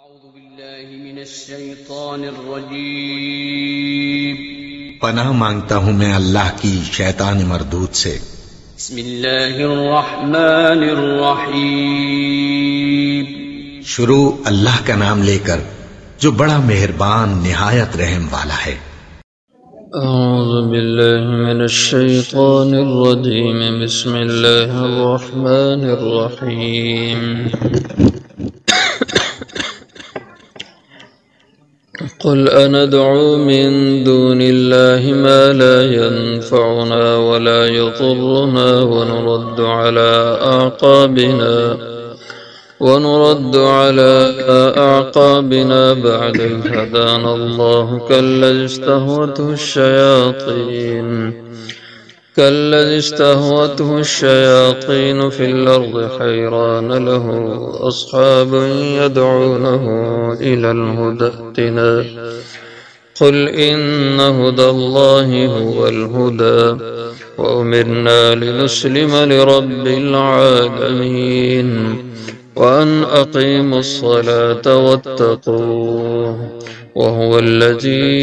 أعوذ بالله من الشيطان الرجيم پناہ مانگتا ہوں میں اللہ کی شیطان مردود سے۔ بسم الله الرحمن الرحيم شروع اللہ کا نام لے کر جو بڑا مہربان نہایت رحم والا ہے۔ أعوذ بالله من الشيطان الرجيم بسم الله الرحمن الرحيم قل أندعو من دون الله ما لا ينفعنا ولا يضرنا ونرد على أعقابنا بعد إذ هدانا الله كالذي استهوته الشياطين في الأرض حيران له أصحاب يدعونه إلى الهدى ائتنا قل إن هدى الله هو الهدى وأمرنا لنسلم لرب العالمين وأن أقيموا الصلاة واتقوه وهو الذي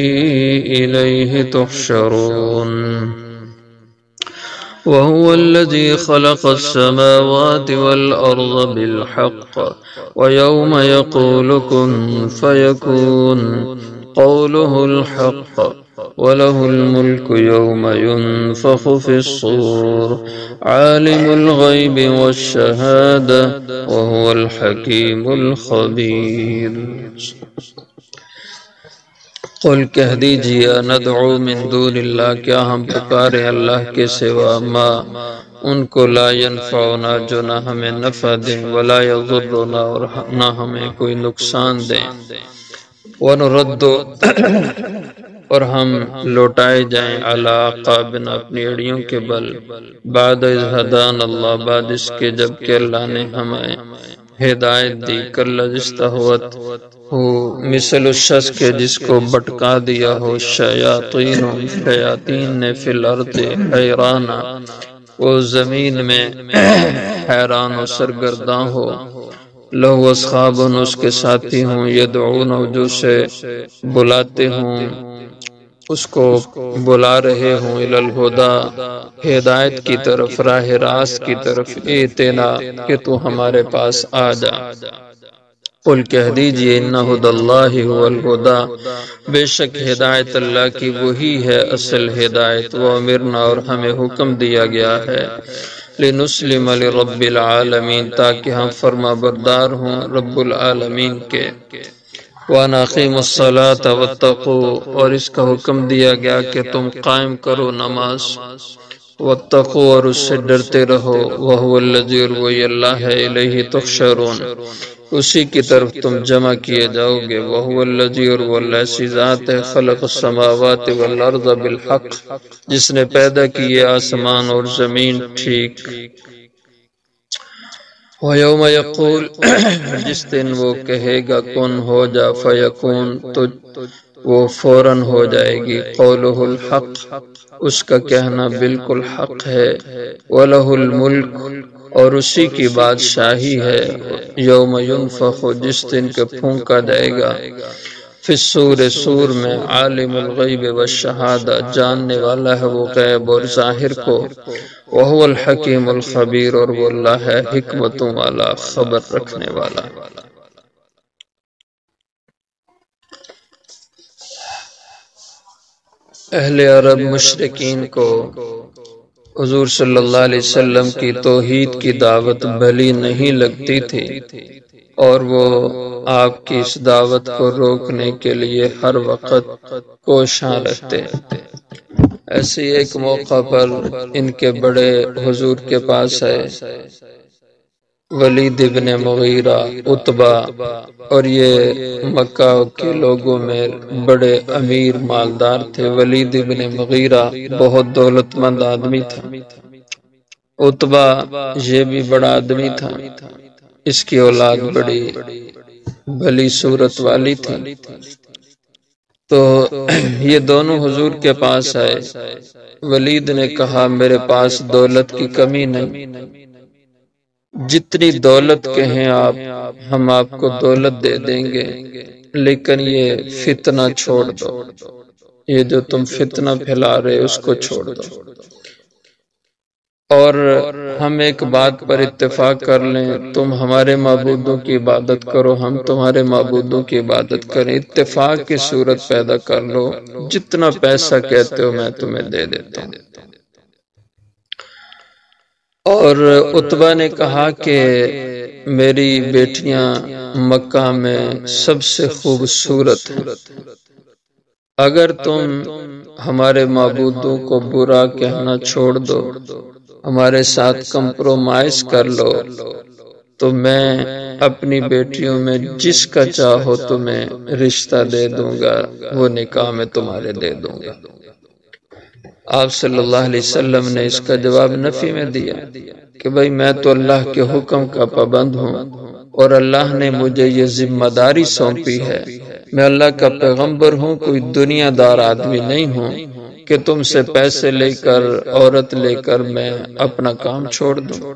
إليه تحشرون وهو الذي خلق السماوات والأرض بالحق ويوم يقول كن فيكون قوله الحق وله الملك يوم ينفخ في الصور عالم الغيب والشهادة وهو الحكيم الخبير قل کہہ دیجئے ندعو من دون اللہ، کیا ہم پکارے اللہ کے سوا ما ان کو لا ینفعنا جو نہ ہمیں نفع دیں ولا یضرنا اور نہ ہمیں کوئی نقصان دیں، ونرد اور ہم لوٹائے جائیں علی اعقابنا اپنی اڑیوں کے بل بعد اذ ہدانا اللہ بعد اس کے جب کہ اللہ نے ہمیں ہدایت دی، کالذی استہوت ہو مثل اس شخص کے جس کو بٹکا دیا ہو شیاطین نے فی الارض حیرانا وہ زمین میں حیران و سرگرداں ہو، لہو اصحاب اس کے ساتھی ہوں یدعون جو سے بلاتے ہوں اس کو بلا رہے ہوں الی الہدی ہدایت کی طرف راہ راست کی طرف ائتنا کہ تو ہمارے پاس آ جا۔ قل کہہ دیجئے ان ھدی اللہ هو الہدی، بے شک ہدایت اللہ کی وہی ہے اصل ہدایت، وامرنا اور ہمیں حکم دیا گیا ہے لنسلم لرب العالمین تاکہ ہم فرما بردار ہوں رب العالمین کے، وَأَنْ أَقِيمُوا الصَّلَاةَ وَاتَّقُوا اور اس کا حکم دیا گیا کہ تم قائم کرو نماز، وَاتَّقُوا اور اس سے ڈرتے رہو، وَهُوَ الَّذِي اور وہی اللہ ہے الیہ تحشرون اسی کی طرف تم جمع کیے جاؤ گے، وَهُوَ الَّذِي اور وہ اللہ ایسی ذات ہے خلق السماوات والارض بالحق جس نے پیدا کیے آسمان اور زمین ٹھیک، وَيَوْمَ يَقُولُ جس دن وہ کہے گا کن ہو جا فیکون تو وہ فوراً ہو جائے گی، قولہ الحق اس کا کہنا بالکل حق ہے، وَلَهُ الْمُلْكُ اور اسی کی بادشاہی ہے، یوم ینفخ جس دن کے پھونکا جائے گا، فی الصور سور میں، عالم الغیب والشہادہ جاننے والا ہے وہ غیب اور ظاہر کو، وہو الحکیم الخبیر اور وہ اللہ ہے حکمتوں والا خبر رکھنے والا۔ اہل عرب مشرکین کو حضور صلی اللہ علیہ وسلم کی توحید کی دعوت بھلی نہیں لگتی تھی اور وہ آپ کی اس دعوت کو روکنے کے لیے ہر وقت کوشاں رہتے۔ ایسے ایک موقع پر ان کے بڑے حضور کے پاس آئے، ولید ابن مغیرہ، عتبہ، اور یہ مکہ کے لوگوں میں بڑے امیر مالدار تھے۔ ولید ابن مغیرہ بہت دولت مند آدمی تھا، عتبہ یہ بھی بڑا آدمی تھا، اس کی اولاد بڑی بھلی صورت والی تھی۔ تو یہ دونوں حضور کے پاس آئے، ولید نے کہا میرے پاس دولت کی کمی نہیں، جتنی دولت کہیں آپ، ہم آپ کو دولت دے دیں گے، لیکن یہ فتنہ چھوڑ دو، یہ جو تم فتنہ پھیلا رہے اس کو چھوڑ دو۔ اور ہم ایک بات پر اتفاق کر لیں، تم ہمارے معبودوں کی عبادت کرو، ہم تمہارے معبودوں کی عبادت کریں، اتفاق کی صورت پیدا کر لو، جتنا پیسہ کہتے ہو میں تمہیں دے دیتا ہوں۔ اور عتبہ نے کہا کہ میری بیٹیاں مکہ میں سب سے خوبصورت ہیں، اگر تم ہمارے معبودوں کو برا کہنا چھوڑ دو، ہمارے ساتھ کمپرومائز کر لو، تو میں اپنی بیٹیوں میں جس کا چاہو تمہیں رشتہ دے دوں گا، وہ نکاح میں تمہارے دے دوں گا۔ آپ صلی اللہ علیہ وسلم نے اس کا جواب نفی میں دیا کہ بھائی میں تو اللہ کے حکم کا پابند ہوں، اور اللہ نے مجھے یہ ذمہ داری سونپی ہے، میں اللہ کا پیغمبر ہوں، کوئی دنیا دار آدمی نہیں ہوں کہ تم سے پیسے لے کر، عورت لے کر میں اپنا کام چھوڑ دوں۔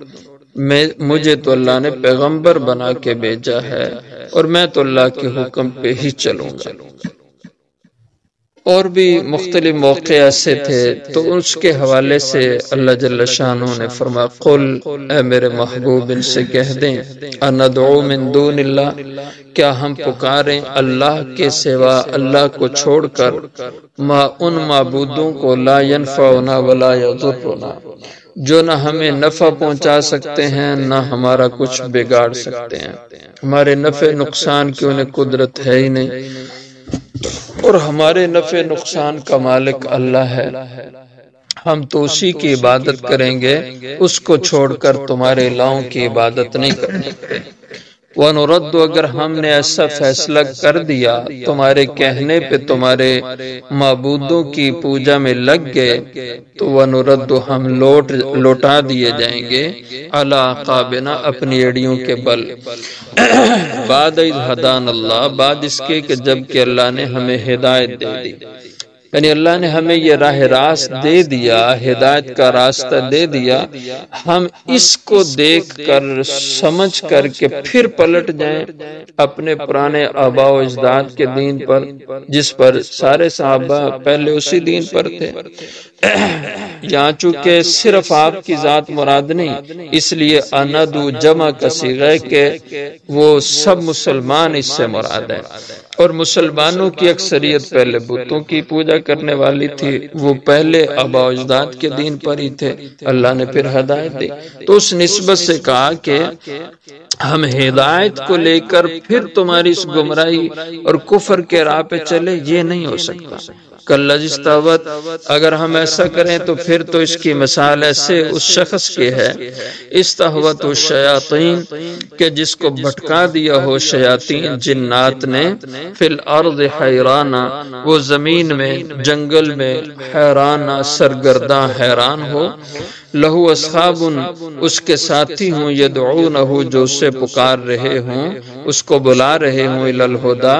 مجھے تو اللہ نے پیغمبر بنا کے بھیجا ہے، اور میں تو اللہ کے حکم پہ ہی چلوں گا۔ اور بھی مختلف موقع ایسے تھے، تو اس کے حوالے سے اللہ جل شانہ نے فرمایا قل، اے میرے محبوب ان سے کہہ دیں، اندعو من دون اللہ، کیا ہم پکاریں اللہ کے سوا، اللہ کو چھوڑ کر، ما ان معبودوں کو لا ینفعنا ولا یضرنا، جو نہ ہمیں نفع پہنچا سکتے ہیں نہ ہمارا کچھ بگاڑ سکتے ہیں، ہمارے نفع نقصان کی انہیں قدرت ہے ہی نہیں، اور ہمارے نفع نقصان کا مالک اللہ ہے، ہم تو اسی کی عبادت کریں گے، اس کو چھوڑ کر تمہارے الہوں کی عبادت نہیں کریں گے۔ وَنُرَدُّ، اگر ہم نے ایسا فیصلہ کر دیا تمہارے کہنے پہ، تمہارے معبودوں کی پوجا میں لگ گئے، تو وَنُرَدُّ، ہم لوٹا دیے جائیں گے، عَلَىٰ عَقَابِنَا، اپنی ایڑیوں کے بل، بعد اذ ہدانا اللہ، بعد اس کے کہ جب کہ اللہ نے ہمیں ہدایت دے دی، یعنی اللہ نے ہمیں یہ راہ راست دے دیا، ہدایت کا راستہ دے دیا، ہم اس کو دیکھ کر سمجھ کر کے پھر پلٹ جائیں اپنے پرانے آباء و اجداد کے دین پر، جس پر سارے صحابہ پہلے اسی دین پر تھے۔ یہاں چونکہ صرف آپ کی ذات مراد نہیں، اس لیے اندو جمع کا صیغہ کہ وہ سب مسلمان اس سے مراد ہے، اور مسلمانوں کی اکثریت پہلے بتوں کی پوجا کرنے والی تھی، وہ پہلے آباء و اجداد کے دین پر ہی تھے، اللہ نے پھر ہدایت دی، تو اس نسبت سے کہا کہ ہم ہدایت کو لے کر پھر تمہاری اس گمراہی اور کفر کے راہ پہ چلے، یہ نہیں ہو سکتا۔ کالذی استہوت، اگر ہم ایسا کریں تو پھر تو اس کی مثال ایسے اس شخص کی ہے، استہوت الشیاطین، کہ جس کو بھٹکا دیا ہو شیاطین جنات نے، فی الارض حیرانا، وہ زمین میں جنگل میں حیرانا سرگرداں حیران ہو، لہو اصحاب، اس کے ساتھی ہوں، یدعونہ، جو اسے پکار رہے ہوں، اس کو بلا رہے ہوں، الی الہدی،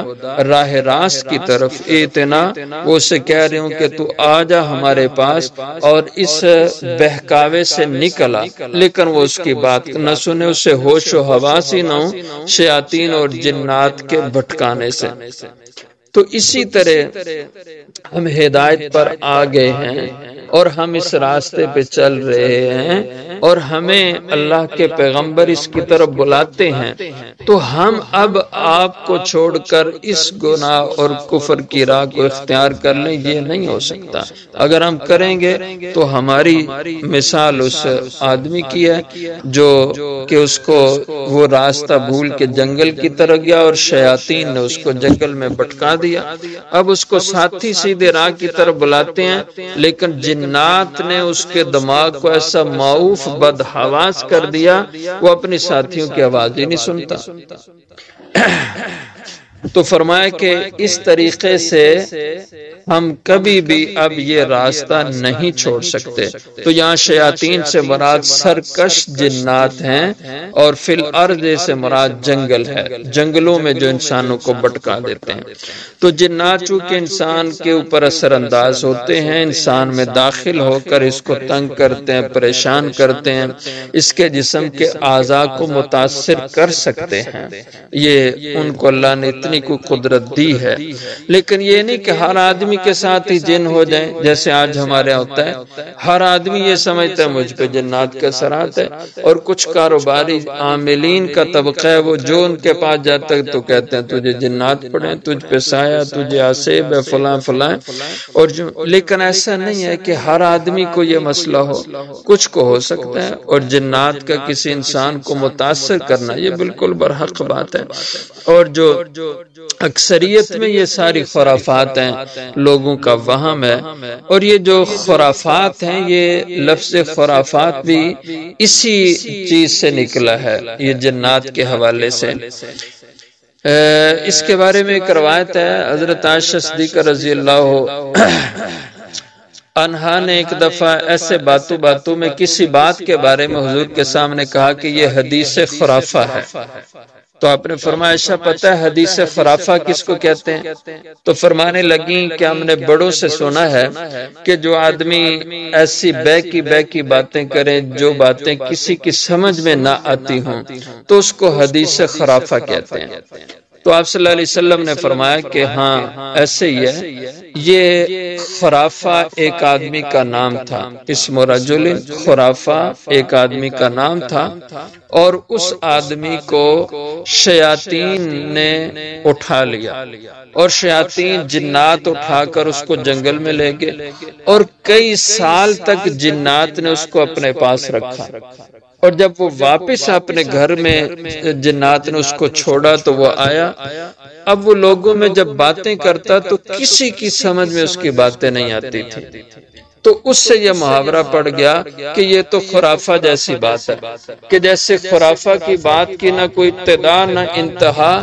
راہ راست کی طرف، اتنا، وہ اسے کہہ رہے ہوں کہ تو آ جا ہمارے پاس اور اس بہکاوے سے نکلا، لیکن وہ اس کی بات نہ سنے، اسے ہوش و حواس ہی نہ ہو شیاطین اور جنات کے بھٹکانے سے۔ تو اسی طرح ہم ہدایت پر آ گئے ہیں اور ہم اس راستے پہ چل رہے ہیں، اور ہمیں اللہ کے پیغمبر اس کی طرف بلاتے ہیں، تو ہم اب آپ کو چھوڑ کر اس گناہ اور کفر کی راہ کو اختیار کر لیں، یہ نہیں ہو سکتا۔ اگر ہم کریں گے تو ہماری مثال اس آدمی کی ہے جو کہ اس کو وہ راستہ بھول کے جنگل کی طرف گیا، اور شیاطین نے اس کو جنگل میں بھٹکا دیا، اب اس کو ساتھی سیدھے راہ کی طرف بلاتے ہیں، لیکن جنات نے اس کے دماغ کو ایسا معوف بدحواس کر دیا، وہ اپنی ساتھیوں کی آواز ہی نہیں سنتا۔ تو فرمایا کہ اس طریقے سے ہم کبھی بھی اب یہ راستہ نہیں چھوڑ سکتے۔ تو یہاں شیاطین سے مراد سرکش جنات ہیں، اور فی الارض سے مراد جنگل ہے، جنگلوں میں جو انسانوں کو بھٹکا دیتے ہیں۔ تو جنات چونکہ انسان کے اوپر اثر انداز ہوتے ہیں، انسان میں داخل ہو کر اس کو تنگ کرتے ہیں، پریشان کرتے ہیں، اس کے جسم کے اعضاء کو متاثر کر سکتے ہیں۔ یہ ان کو اللہ نے اتنی کوئی قدرت دی ہے، لیکن یہ نہیں کہ ہر آدمی کے ساتھ ہی جن ہو جائیں، جیسے آج ہمارے ہوتا ہے۔ ہر آدمی یہ سمجھتا ہے مجھ پہ جنات کے اثرات ہے، اور کچھ کاروباری عاملین کا طبقہ ہے، وہ جو ان کے پاس جاتا ہے تو کہتے ہیں تجھے جنات پڑے، تجھ پہ سایہ، تجھے آسیب ہے، فلاں فلاں، اور لیکن ایسا نہیں ہے کہ ہر آدمی کو یہ مسئلہ ہو، کچھ کو ہو سکتا ہے، اور جنات کا کسی انسان کو متاثر کرنا یہ بالکل برحق بات ہے۔ اور جو اکثریت میں یہ ساری خرافات ہیں، لوگوں کا وہم ہے، اور یہ جو خرافات ہیں، یہ لفظ خرافات بھی اسی چیز سے نکلا ہے، یہ جنات کے حوالے سے۔ اس کے بارے میں ایک روایت ہے، حضرت عائشہ صدیقہ رضی اللہ عنہا نے ایک دفعہ ایسے باتوں میں کسی بات کے بارے میں حضور کے سامنے کہا کہ یہ حدیث خرافہ ہے۔ تو آپ نے فرمایا عائشہ پتہ ہے حدیث خرافہ کس کو کہتے ہیں؟ تو فرمانے لگیں کہ ہم نے بڑوں سے سنا ہے کہ جو آدمی ایسی بے کی باتیں کریں، جو باتیں کسی کی سمجھ میں نہ آتی ہوں، تو اس کو حدیث خرافہ کہتے ہیں۔ تو آپ صلی اللہ علیہ وسلم نے فرمایا کہ ہاں ایسے ہی ہے، یہ خرافہ ایک آدمی کا نام تھا، اسم رجل، خرافہ ایک آدمی کا نام تھا، اور اس آدمی کو شیاطین نے اٹھا لیا، اور شیاطین جنات اٹھا کر اس کو جنگل میں لے گئے، اور کئی سال تک جنات نے اس کو اپنے پاس رکھا، اور جب وہ واپس اپنے گھر میں جنات نے اس کو چھوڑا تو وہ آیا۔ اب وہ لوگوں میں جب باتیں کرتا تو کسی کی سمجھ میں اس کی باتیں نہیں آتی تھی، تو اس سے یہ محاورہ پڑ گیا کہ یہ تو خرافہ جیسی بات ہے، کہ جیسے خرافہ کی بات کی نہ کوئی ابتدا نہ انتہا،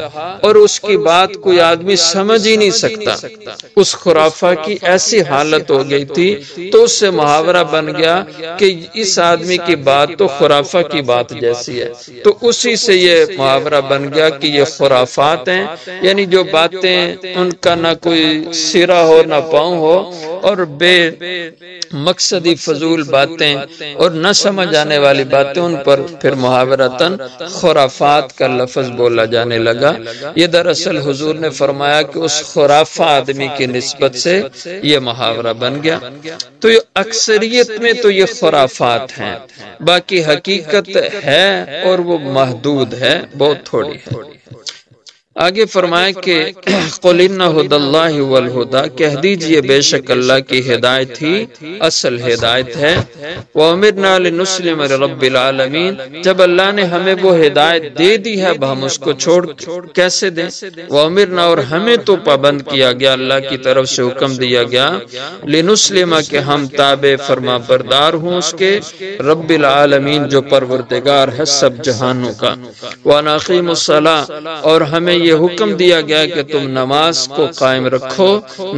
اور اس کی بات کوئی آدمی سمجھ ہی نہیں سکتا، اس خرافہ کی ایسی حالت ہو گئی تھی۔ تو اس سے محاورہ بن گیا کہ اس آدمی کی بات تو خرافہ کی بات جیسی ہے، تو اسی سے یہ محاورہ بن گیا کہ یہ خرافات ہیں، یعنی جو باتیں ان کا نہ کوئی سرا ہو نہ پاؤں ہو، اور بے مقصدی فضول باتیں اور نہ سمجھ آنے والی باتیں، ان پر پھر محاورتاً خرافات کا لفظ بولا جانے لگا۔ یہ دراصل حضور نے فرمایا کہ اس خرافہ آدمی کی نسبت سے یہ محاورہ بن گیا۔ تو یہ اکثریت میں تو یہ خرافات ہیں، باقی حقیقت ہے اور وہ محدود ہے، بہت تھوڑی ہے۔ آگے فرمائے کہ قُلْ إِنَّ هُدَى اللَّهِ وَالْهُدَى، کہہ دیجئے بے شک اللہ کی ہدایت ہی اصل ہدایت ہے۔ وَأُمِرْنَا لِنُسْلِمَ لِرَبِّ الْعَالَمِينَ، جب اللہ نے ہمیں وہ ہدایت دے دی ہے، اب ہم اس کو چھوڑ کیسے دیں؟ وَأُمِرْنَا، اور ہمیں تو پابند کیا گیا، اللہ کی طرف سے حکم دیا گیا، لِنُسْلِمَ، کہ ہم تابع فرما بردار ہوں اس کے، رب العالمین، جو پروردگار ہے سب جہانوں کا۔ وَأَنْ الصَّلَاةَ، اور ہمیں یہ حکم دیا گیا کہ تم نماز کو قائم رکھو،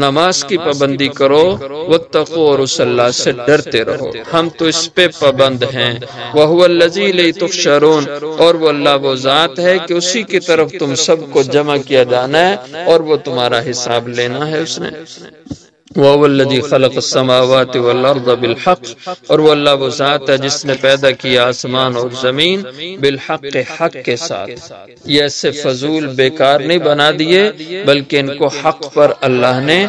نماز کی پابندی کرو، واتقوا، اور اس اللہ سے ڈرتے رہو، ہم تو اس پہ پابند ہیں۔ وَهُوَ الَّذِي إِلَيْهِ تُحْشَرُونَ، اور وہ اللہ وہ ذات ہے کہ اسی کی طرف تم سب کو جمع کیا جانا ہے، اور وہ تمہارا حساب لینا ہے اس نے۔ وَهُوَ الَّذِي خَلَقَ السَّمَاوَاتِ وَالْأَرْضَ بِالْحَقِّ، اور وہ اللہ وہ ذات ہے جس نے پیدا کیا آسمان اور زمین بالحق، حق کے ساتھ۔ یہ ایسے فضول بیکار نہیں بنا دیے، بلکہ ان کو حق پر اللہ نے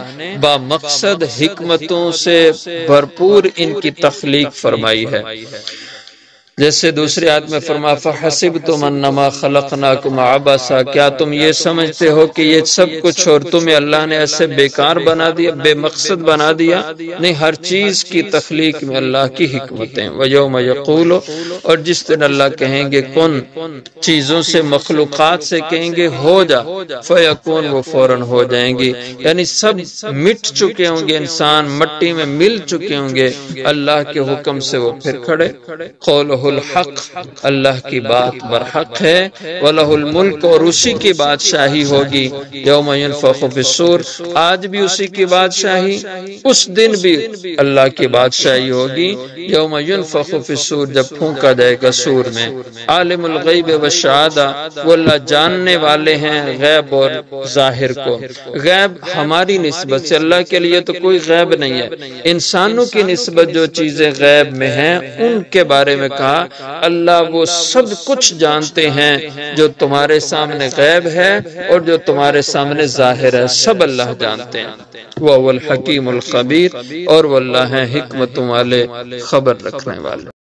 با مقصد حکمتوں سے بھرپور ان کی تخلیق فرمائی ہے۔ جیسے دوسری آیت میں فرما فَحَسِبْتُمْ أَنَّمَا خَلَقْنَاكُمْ عَبَثًا، کیا تم یہ سمجھتے ہو کہ یہ سب کچھ اور تمہیں اللہ نے ایسے بیکار بنا دیا، بے مقصد بنا دیا؟ نہیں، ہر چیز کی تخلیق میں اللہ کی حکمتیں۔ وَيَوْمَ يَقُولُ، اور جس دن اللہ کہیں گے کن، چیزوں سے مخلوقات سے کہیں گے ہو جا، فَيَكُونُ، وہ فوراً ہو جائیں گی، یعنی سب مٹ چکے ہوں گے، انسان مٹی میں مل چکے ہوں گے، اللہ کے حکم سے وہ پھر کھڑے۔ قَوْلُهُ الحق، اللہ کی بات برحق ہے، وَلَهُ الْمُلْكُ، اور اسی کی بادشاہی ہوگی، یوم ينفخ فی الصور، آج بھی اسی کی بادشاہی، اس دن بھی اللہ کی بادشاہی ہوگی، یوم ينفخ فی الصور، جب پھونکا جائے گا سور میں۔ عالم الغیب والشہادہ، وہ اللہ جاننے والے ہیں غیب اور ظاہر کو۔ غیب ہماری نسبت سے، اللہ کے لیے تو کوئی غیب نہیں ہے، انسانوں کی نسبت جو چیزیں غیب میں ہیں ان کے بارے میں کہا اللہ وہ سب کچھ جانتے ہیں جو تمہارے سامنے غیب ہے اور جو تمہارے سامنے ظاہر ہے، سب اللہ جانتے ہیں۔ وہ الحکیم الخبیر، اور وہ اللہ ہیں حکمتوں والے، خبر رکھنے والے۔